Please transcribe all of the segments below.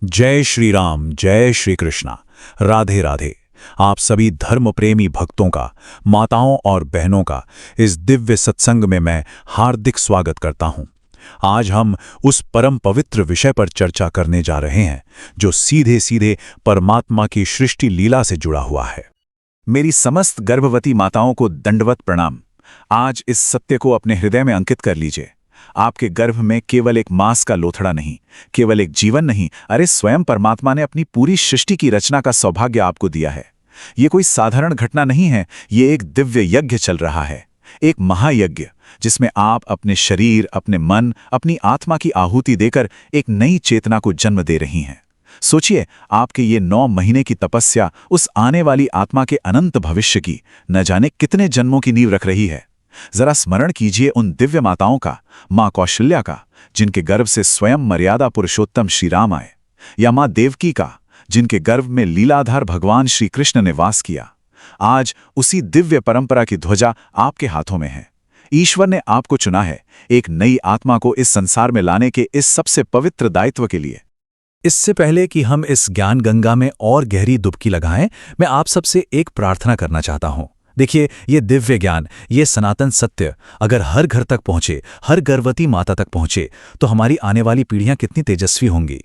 जय श्री राम, जय श्री कृष्णा। राधे राधे। आप सभी धर्म प्रेमी भक्तों का, माताओं और बहनों का इस दिव्य सत्संग में मैं हार्दिक स्वागत करता हूं। आज हम उस परम पवित्र विषय पर चर्चा करने जा रहे हैं जो सीधे सीधे परमात्मा की सृष्टि लीला से जुड़ा हुआ है। मेरी समस्त गर्भवती माताओं को दंडवत प्रणाम। आज इस सत्य को अपने हृदय में अंकित कर लीजिए। आपके गर्भ में केवल एक मांस का लोथड़ा नहीं, केवल एक जीवन नहीं, अरे स्वयं परमात्मा ने अपनी पूरी सृष्टि की रचना का सौभाग्य आपको दिया है। ये कोई साधारण घटना नहीं है, ये एक दिव्य यज्ञ चल रहा है, एक महायज्ञ जिसमें आप अपने शरीर, अपने मन, अपनी आत्मा की आहुति देकर एक नई चेतना को जन्म दे रही हैं। सोचिए, आपके ये 9 महीने की तपस्या उस आने वाली आत्मा के अनंत भविष्य की न जाने कितने जन्मों की नींव रख रही है। जरा स्मरण कीजिए उन दिव्य माताओं का, मां कौशल्या का, जिनके गर्भ से स्वयं मर्यादा पुरुषोत्तम श्री राम आए, या मां देवकी का, जिनके गर्भ में लीलाधार भगवान श्री कृष्ण ने वास किया। आज उसी दिव्य परंपरा की ध्वजा आपके हाथों में है। ईश्वर ने आपको चुना है एक नई आत्मा को इस संसार में लाने के इस सबसे पवित्र दायित्व के लिए। इससे पहले कि हम इस ज्ञान गंगा में और गहरी डुबकी लगाएं, मैं आप सबसे एक प्रार्थना करना चाहता हूं। देखिए, ये दिव्य ज्ञान, ये सनातन सत्य अगर हर घर तक पहुंचे, हर गर्भवती माता तक पहुंचे, तो हमारी आने वाली पीढ़ियां कितनी तेजस्वी होंगी।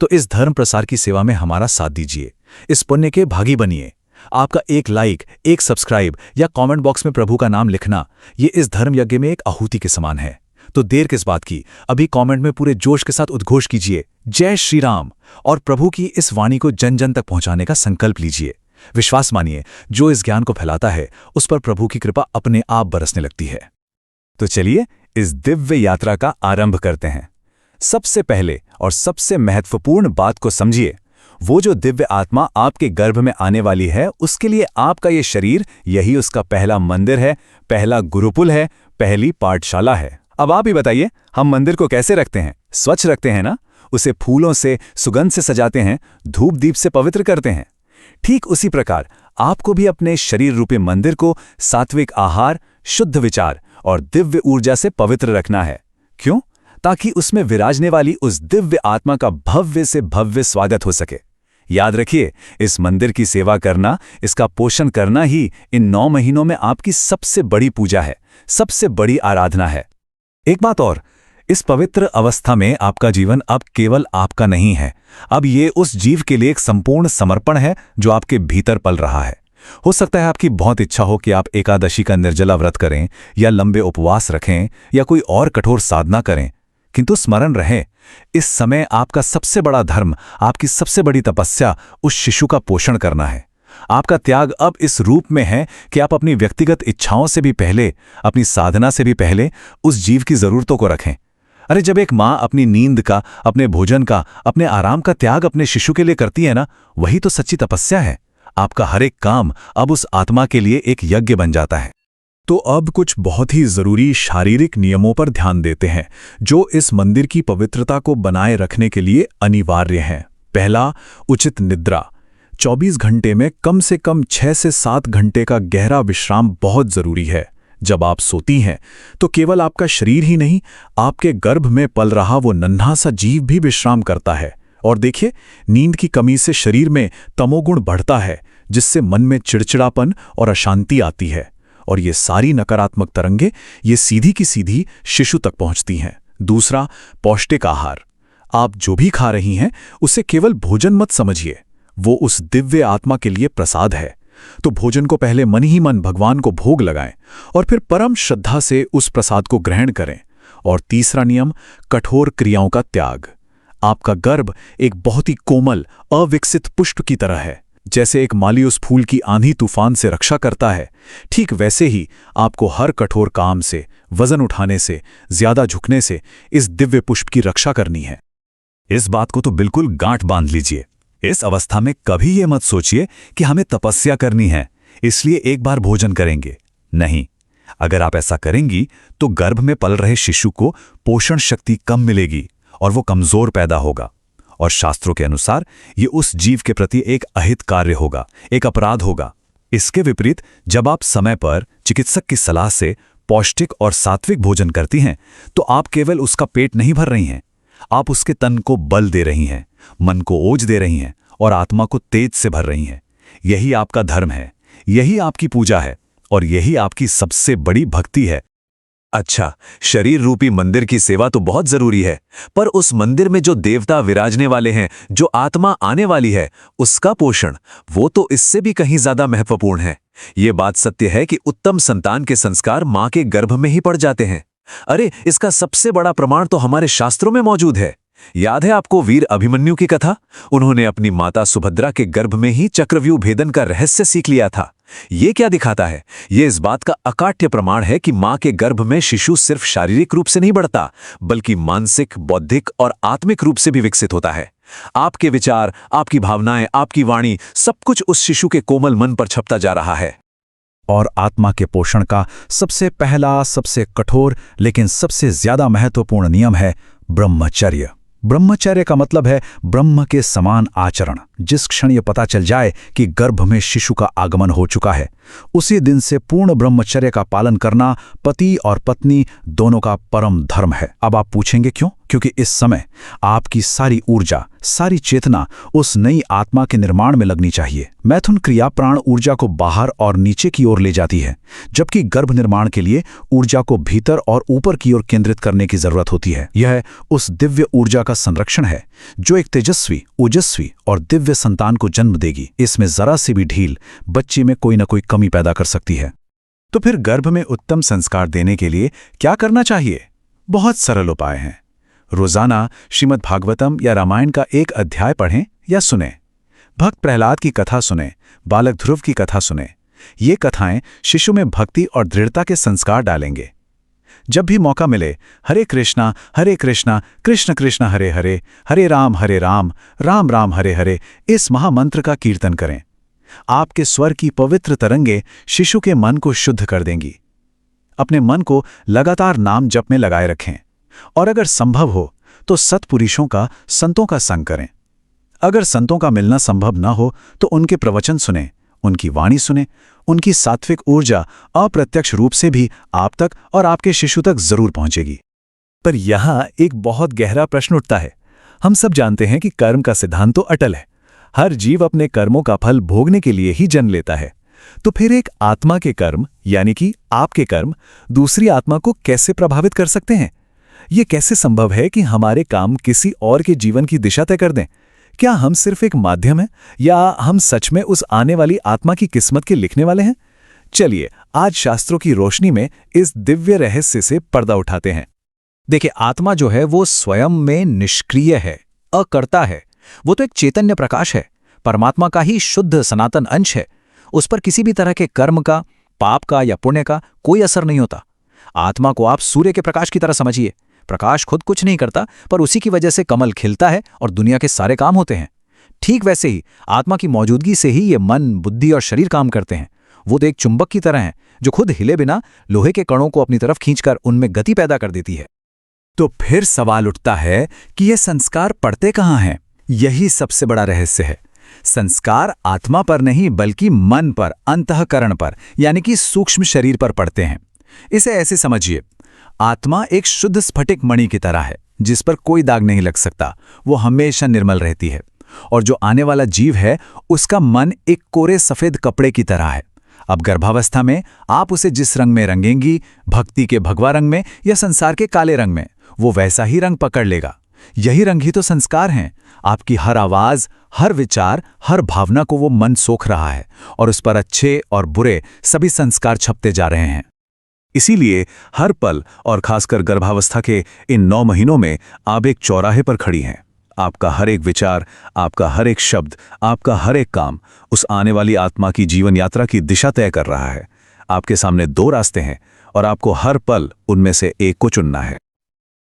तो इस धर्म प्रसार की सेवा में हमारा साथ दीजिए, इस पुण्य के भागी बनिए। आपका एक लाइक, एक सब्सक्राइब या कमेंट बॉक्स में प्रभु का नाम लिखना, ये इस धर्म यज्ञ में एक आहुति के समान है। तो देर किस बात की, अभी कमेंट में पूरे जोश के साथ उद्घोष कीजिए, जय श्री राम, और प्रभु की इस वाणी को जन जन तक पहुंचाने का संकल्प लीजिए। विश्वास मानिए, जो इस ज्ञान को फैलाता है उस पर प्रभु की कृपा अपने आप बरसने लगती है। तो चलिए इस दिव्य यात्रा का आरंभ करते हैं। सबसे पहले और सबसे महत्वपूर्ण बात को समझिए, वो जो दिव्य आत्मा आपके गर्भ में आने वाली है, उसके लिए आपका ये शरीर, यही उसका पहला मंदिर है, पहला गुरुकुल है, पहली पाठशाला है। अब आप ही बताइए, हम मंदिर को कैसे रखते हैं? स्वच्छ रखते हैं ना? उसे फूलों से, सुगंध से सजाते हैं, धूप दीप से पवित्र करते हैं। ठीक उसी प्रकार आपको भी अपने शरीर रूपी मंदिर को सात्विक आहार, शुद्ध विचार और दिव्य ऊर्जा से पवित्र रखना है। क्यों? ताकि उसमें विराजने वाली उस दिव्य आत्मा का भव्य से भव्य स्वागत हो सके। याद रखिए, इस मंदिर की सेवा करना, इसका पोषण करना ही इन 9 महीनों में आपकी सबसे बड़ी पूजा है, सबसे बड़ी आराधना है। एक बात और, इस पवित्र अवस्था में आपका जीवन अब केवल आपका नहीं है, अब ये उस जीव के लिए एक संपूर्ण समर्पण है जो आपके भीतर पल रहा है। हो सकता है आपकी बहुत इच्छा हो कि आप एकादशी का निर्जला व्रत करें, या लंबे उपवास रखें, या कोई और कठोर साधना करें, किंतु स्मरण रहे, इस समय आपका सबसे बड़ा धर्म, आपकी सबसे बड़ी तपस्या उस शिशु का पोषण करना है। आपका त्याग अब इस रूप में है कि आप अपनी व्यक्तिगत इच्छाओं से भी पहले, अपनी साधना से भी पहले उस जीव की जरूरतों को रखें। अरे, जब एक माँ अपनी नींद का, अपने भोजन का, अपने आराम का त्याग अपने शिशु के लिए करती है ना, वही तो सच्ची तपस्या है। आपका हर एक काम अब उस आत्मा के लिए एक यज्ञ बन जाता है। तो अब कुछ बहुत ही जरूरी शारीरिक नियमों पर ध्यान देते हैं जो इस मंदिर की पवित्रता को बनाए रखने के लिए अनिवार्य हैं। पहला, उचित निद्रा। 24 घंटे में कम से कम 6 से 7 घंटे का गहरा विश्राम बहुत जरूरी है। जब आप सोती हैं तो केवल आपका शरीर ही नहीं, आपके गर्भ में पल रहा वो नन्हा सा जीव भी विश्राम करता है। और देखिए, नींद की कमी से शरीर में तमोगुण बढ़ता है, जिससे मन में चिड़चिड़ापन और अशांति आती है, और ये सारी नकारात्मक तरंगे ये सीधी की सीधी शिशु तक पहुंचती हैं। दूसरा, पौष्टिक आहार। आप जो भी खा रही हैं उसे केवल भोजन मत समझिए, वो उस दिव्य आत्मा के लिए प्रसाद है। तो भोजन को पहले मन ही मन भगवान को भोग लगाएं और फिर परम श्रद्धा से उस प्रसाद को ग्रहण करें। और तीसरा नियम, कठोर क्रियाओं का त्याग। आपका गर्भ एक बहुत ही कोमल, अविकसित पुष्प की तरह है। जैसे एक माली उस फूल की आंधी तूफान से रक्षा करता है, ठीक वैसे ही आपको हर कठोर काम से, वजन उठाने से, ज्यादा झुकने से इस दिव्य पुष्प की रक्षा करनी है। इस बात को तो बिल्कुल गांठ बांध लीजिए। इस अवस्था में कभी ये मत सोचिए कि हमें तपस्या करनी है, इसलिए एक बार भोजन करेंगे। नहीं, अगर आप ऐसा करेंगी तो गर्भ में पल रहे शिशु को पोषण शक्ति कम मिलेगी और वो कमजोर पैदा होगा, और शास्त्रों के अनुसार ये उस जीव के प्रति एक अहित कार्य होगा, एक अपराध होगा। इसके विपरीत जब आप समय पर चिकित्सक की सलाह से पौष्टिक और सात्विक भोजन करती हैं, तो आप केवल उसका पेट नहीं भर रही हैं, आप उसके तन को बल दे रही हैं, मन को ओज दे रही हैं और आत्मा को तेज से भर रही हैं। यही आपका धर्म है, यही आपकी पूजा है और यही आपकी सबसे बड़ी भक्ति है। अच्छा, शरीर रूपी मंदिर की सेवा तो बहुत जरूरी है, पर उस मंदिर में जो देवता विराजने वाले हैं, जो आत्मा आने वाली है, उसका पोषण, वो तो इससे भी कहीं ज्यादा महत्वपूर्ण है। ये बात सत्य है कि उत्तम संतान के संस्कार मां के गर्भ में ही पड़ जाते हैं। अरे, इसका सबसे बड़ा प्रमाण तो हमारे शास्त्रों में मौजूद है। याद है आपको वीर अभिमन्यु की कथा? उन्होंने अपनी माता सुभद्रा के गर्भ में ही चक्रव्यूह भेदन का रहस्य सीख लिया था। ये क्या दिखाता है? ये इस बात का अकाट्य प्रमाण है कि मां के गर्भ में शिशु सिर्फ शारीरिक रूप से नहीं बढ़ता, बल्कि मानसिक, बौद्धिक और आत्मिक रूप से भी विकसित होता है। आपके विचार, आपकी भावनाएं, आपकी वाणी, सब कुछ उस शिशु के कोमल मन पर छपता जा रहा है। और आत्मा के पोषण का सबसे पहला, सबसे कठोर लेकिन सबसे ज्यादा महत्वपूर्ण नियम है ब्रह्मचर्य। ब्रह्मचर्य का मतलब है ब्रह्म के समान आचरण। जिस क्षण यह पता चल जाए कि गर्भ में शिशु का आगमन हो चुका है, उसी दिन से पूर्ण ब्रह्मचर्य का पालन करना पति और पत्नी दोनों का परम धर्म है। अब आप पूछेंगे क्यों? क्योंकि इस समय आपकी सारी ऊर्जा, सारी चेतना उस नई आत्मा के निर्माण में लगनी चाहिए। मैथुन क्रिया प्राण ऊर्जा को बाहर और नीचे की ओर ले जाती है, जबकि गर्भ निर्माण के लिए ऊर्जा को भीतर और ऊपर की ओर केंद्रित करने की जरूरत होती है। यह उस दिव्य ऊर्जा का संरक्षण है जो एक तेजस्वी, ओजस्वी और दिव्य संतान को जन्म देगी। इसमें जरा सी भी ढील बच्चे में कोई न कोई कमी पैदा कर सकती है। तो फिर गर्भ में उत्तम संस्कार देने के लिए क्या करना चाहिए? बहुत सरल उपाय हैं। रोजाना श्रीमद् भागवतम या रामायण का एक अध्याय पढ़ें या सुनें। भक्त प्रहलाद की कथा सुनें, बालक ध्रुव की कथा सुनें। ये कथाएं शिशु में भक्ति और दृढ़ता के संस्कार डालेंगे। जब भी मौका मिले, हरे कृष्णा कृष्ण कृष्ण हरे हरे, हरे राम राम राम हरे हरे, इस महामंत्र का कीर्तन करें। आपके स्वर की पवित्र तरंगे शिशु के मन को शुद्ध कर देंगी। अपने मन को लगातार नाम जप में लगाए रखें और अगर संभव हो तो सत्पुरुषों का, संतों का संग करें। अगर संतों का मिलना संभव न हो तो उनके प्रवचन सुनें, उनकी वाणी सुनें। उनकी सात्विक ऊर्जा अप्रत्यक्ष रूप से भी आप तक और आपके शिशु तक जरूर पहुंचेगी। पर यहां एक बहुत गहरा प्रश्न उठता है। हम सब जानते हैं कि कर्म का सिद्धांत तो अटल है। हर जीव अपने कर्मों का फल भोगने के लिए ही जन्म लेता है। तो फिर एक आत्मा के कर्म, यानी कि आपके कर्म, दूसरी आत्मा को कैसे प्रभावित कर सकते हैं? ये कैसे संभव है कि हमारे काम किसी और के जीवन की दिशा तय कर दें? क्या हम सिर्फ एक माध्यम हैं या हम सच में उस आने वाली आत्मा की किस्मत के लिखने वाले हैं? चलिए आज शास्त्रों की रोशनी में इस दिव्य रहस्य से पर्दा उठाते हैं। देखिए, आत्मा जो है वो स्वयं में निष्क्रिय है, अकर्ता है। वो तो एक चैतन्य प्रकाश है, परमात्मा का ही शुद्ध सनातन अंश है। उस पर किसी भी तरह के कर्म का, पाप का या पुण्य का कोई असर नहीं होता। आत्मा को आप सूर्य के प्रकाश की तरह समझिए। प्रकाश खुद कुछ नहीं करता, पर उसी की वजह से कमल खिलता है और दुनिया के सारे काम होते हैं। ठीक वैसे ही आत्मा की मौजूदगी से ही ये मन, बुद्धि और शरीर काम करते हैं। वो तो एक चुंबक की तरह है जो खुद हिले बिना लोहे के कणों को अपनी तरफ खींचकर उनमें गति पैदा कर देती है। तो फिर सवाल उठता है कि ये संस्कार पड़ते कहाँ हैं? यही सबसे बड़ा रहस्य है। संस्कार आत्मा पर नहीं बल्कि मन पर, अंतःकरण पर, यानी कि सूक्ष्म शरीर पर पड़ते हैं। इसे ऐसे समझिए, आत्मा एक शुद्ध स्फटिक मणि की तरह है जिस पर कोई दाग नहीं लग सकता। वो हमेशा निर्मल रहती है। और जो आने वाला जीव है उसका मन एक कोरे सफेद कपड़े की तरह है। अब गर्भावस्था में आप उसे जिस रंग में रंगेंगी, भक्ति के भगवा रंग में या संसार के काले रंग में, वो वैसा ही रंग पकड़ लेगा। यही रंग ही तो संस्कार हैं। आपकी हर आवाज, हर विचार, हर भावना को वो मन सोख रहा है और उस पर अच्छे और बुरे सभी संस्कार छपते जा रहे हैं। इसीलिए हर पल और खासकर गर्भावस्था के इन 9 महीनों में आप एक चौराहे पर खड़ी हैं। आपका हर एक विचार, आपका हर एक शब्द, आपका हर एक काम उस आने वाली आत्मा की जीवन यात्रा की दिशा तय कर रहा है। आपके सामने 2 रास्ते हैं और आपको हर पल उनमें से एक को चुनना है।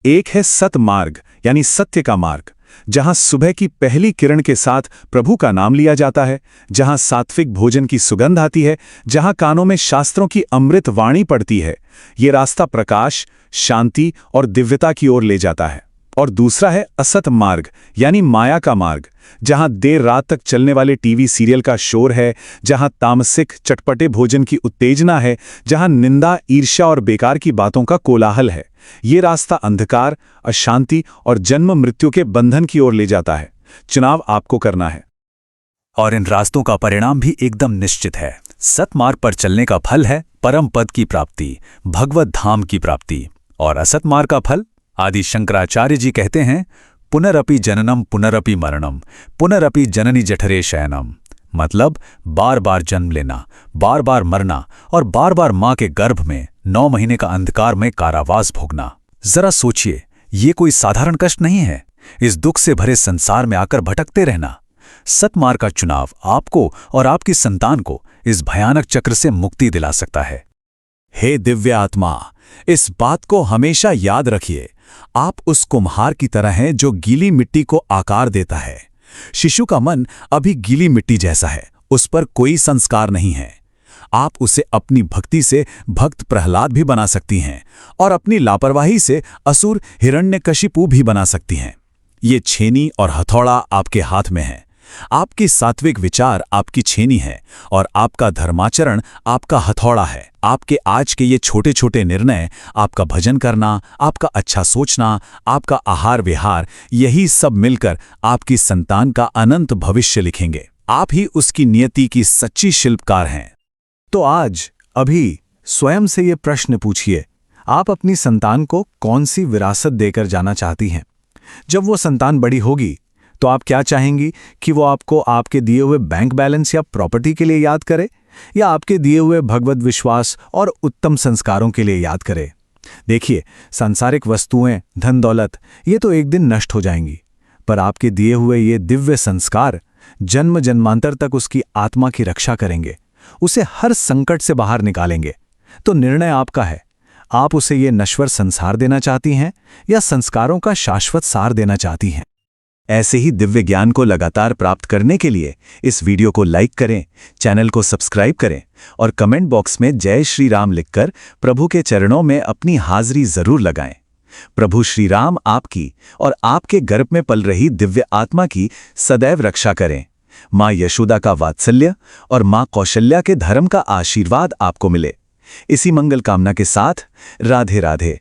एक है सतमार्ग, यानी सत्य का मार्ग, जहां सुबह की पहली किरण के साथ प्रभु का नाम लिया जाता है, जहां सात्विक भोजन की सुगंध आती है, जहां कानों में शास्त्रों की अमृत वाणी पड़ती है। ये रास्ता प्रकाश, शांति और दिव्यता की ओर ले जाता है। और दूसरा है असत मार्ग, यानी माया का मार्ग, जहां देर रात तक चलने वाले टीवी सीरियल का शोर है, जहां तामसिक चटपटे भोजन की उत्तेजना है, जहां निंदा, ईर्ष्या और बेकार की बातों का कोलाहल है। ये रास्ता अंधकार, अशांति और जन्म मृत्यु के बंधन की ओर ले जाता है। चुनाव आपको करना है। और इन रास्तों का परिणाम भी एकदम निश्चित है। सतमार्ग पर चलने का फल है परम पद की प्राप्ति, भगवत धाम की प्राप्ति। और असत मार्ग का फल? आदि शंकराचार्य जी कहते हैं, पुनरपि जननम पुनरपि मरणम पुनरपि जननी जठरे शयनम। मतलब बार बार जन्म लेना, बार बार मरना और बार बार मां के गर्भ में 9 महीने का अंधकार में कारावास भोगना। जरा सोचिए, ये कोई साधारण कष्ट नहीं है। इस दुख से भरे संसार में आकर भटकते रहना। सतमार्ग का चुनाव आपको और आपकी संतान को इस भयानक चक्र से मुक्ति दिला सकता है। हे दिव्य आत्मा, इस बात को हमेशा याद रखिए, आप उस कुम्हार की तरह हैं जो गीली मिट्टी को आकार देता है। शिशु का मन अभी गीली मिट्टी जैसा है, उस पर कोई संस्कार नहीं है। आप उसे अपनी भक्ति से भक्त प्रहलाद भी बना सकती हैं और अपनी लापरवाही से असुर हिरण्यकशिपु भी बना सकती हैं। ये छेनी और हथौड़ा आपके हाथ में है। आपकी सात्विक विचार आपकी छेनी है और आपका धर्माचरण आपका हथौड़ा है। आपके आज के ये छोटे छोटे निर्णय, आपका भजन करना, आपका अच्छा सोचना, आपका आहार विहार, यही सब मिलकर आपकी संतान का अनंत भविष्य लिखेंगे। आप ही उसकी नियति की सच्ची शिल्पकार हैं। तो आज अभी स्वयं से ये प्रश्न पूछिए, आप अपनी संतान को कौन सी विरासत देकर जाना चाहती हैं? जब वो संतान बड़ी होगी तो आप क्या चाहेंगी कि वो आपको आपके दिए हुए बैंक बैलेंस या प्रॉपर्टी के लिए याद करे, या आपके दिए हुए भगवत विश्वास और उत्तम संस्कारों के लिए याद करे? देखिए, सांसारिक वस्तुएं, धन दौलत, ये तो एक दिन नष्ट हो जाएंगी, पर आपके दिए हुए ये दिव्य संस्कार जन्म जन्मांतर तक उसकी आत्मा की रक्षा करेंगे, उसे हर संकट से बाहर निकालेंगे। तो निर्णय आपका है। आप उसे ये नश्वर संसार देना चाहती हैं या संस्कारों का शाश्वत सार देना चाहती हैं? ऐसे ही दिव्य ज्ञान को लगातार प्राप्त करने के लिए इस वीडियो को लाइक करें, चैनल को सब्सक्राइब करें और कमेंट बॉक्स में जय श्री राम लिखकर प्रभु के चरणों में अपनी हाजिरी जरूर लगाएं। प्रभु श्री राम आपकी और आपके गर्भ में पल रही दिव्य आत्मा की सदैव रक्षा करें। मां यशोदा का वात्सल्य और मां कौशल्या के धर्म का आशीर्वाद आपको मिले। इसी मंगल कामना के साथ राधे राधे।